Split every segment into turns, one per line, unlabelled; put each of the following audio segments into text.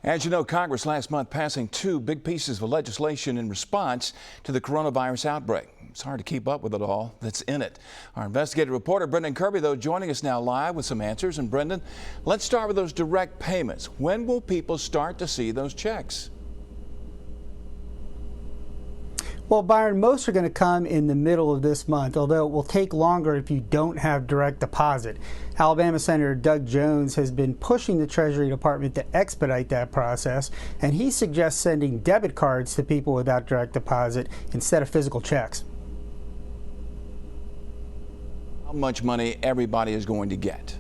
As you know, Congress last month passing two big pieces of legislation in response to the coronavirus outbreak. It's hard to keep up with it all that's in it. Our investigative reporter Brendan Kirby, though, joining us now live with some answers. And Brendan, let's start with those direct payments. When will people start to see those checks?
Well, Byron, most are going to come in the middle of this month, although it will take longer if you don't have direct deposit. Alabama Senator Doug Jones has been pushing the Treasury Department to expedite that process, and he suggests sending debit cards to people without direct deposit instead of physical checks.
How much money everybody is going to get?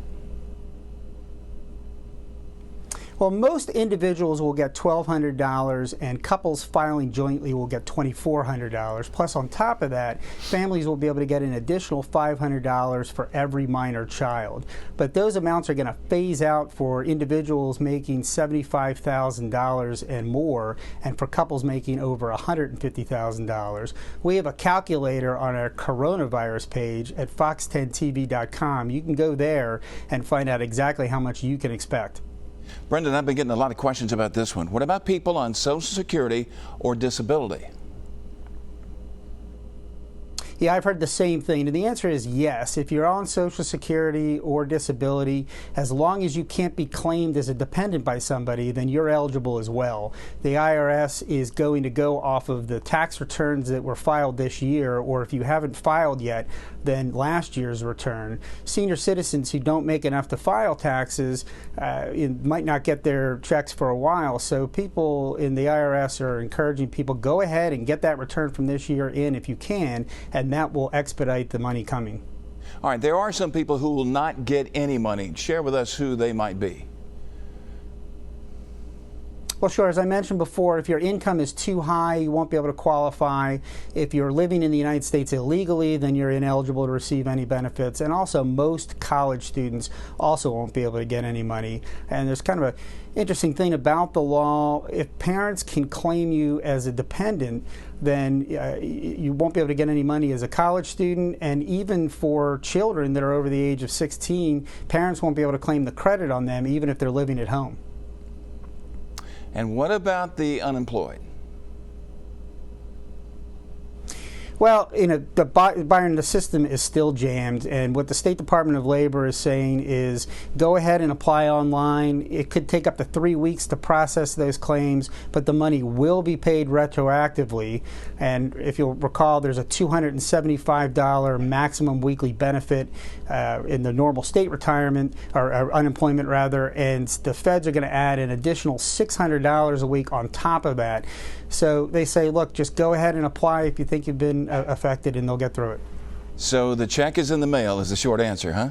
Well, most individuals will get $1,200 and couples filing jointly will get $2,400. Plus, on top of that, families will be able to get an additional $500 for every minor child. But those amounts are going to phase out for individuals making $75,000 and more, and for couples making over $150,000. We have a calculator on our coronavirus page at fox10tv.com. You can go there and find out exactly how much you can expect.
Brendan, I've been getting a lot of questions about this one. What about people on Social Security or disability?
Yeah, I've heard the same thing, and the answer is yes. If you're on Social Security or disability, as long as you can't be claimed as a dependent by somebody, then you're eligible as well. The IRS is going to go off of the tax returns that were filed this year, or if you haven't filed yet, then last year's return. Senior citizens who don't make enough to file taxes might not get their checks for a while, so people in the IRS are encouraging people, go ahead and get that return from this year in if you can, and that will expedite the money coming.
All right, there are some people who will not get any money. Share with us who they might be.
Well, sure. As I mentioned before, if your income is too high, you won't be able to qualify. If you're living in the United States illegally, then you're ineligible to receive any benefits. And also, most college students also won't be able to get any money. And there's kind of an interesting thing about the law. If parents can claim you as a dependent, then you won't be able to get any money as a college student. And even for children that are over the age of 16, parents won't be able to claim the credit on them, even if they're living at home.
And what about the unemployed?
Well, Byron, the system is still jammed, and what the State Department of Labor is saying is go ahead and apply online. It could take up to 3 weeks to process those claims, but the money will be paid retroactively. And if you'll recall, there's a $275 maximum weekly benefit in the normal state retirement, or unemployment rather, and the feds are going to add an additional $600 a week on top of that. So they say, look, just go ahead and apply if you think you've been affected, and they'll get through it.
So the check is in the mail is the short answer, huh?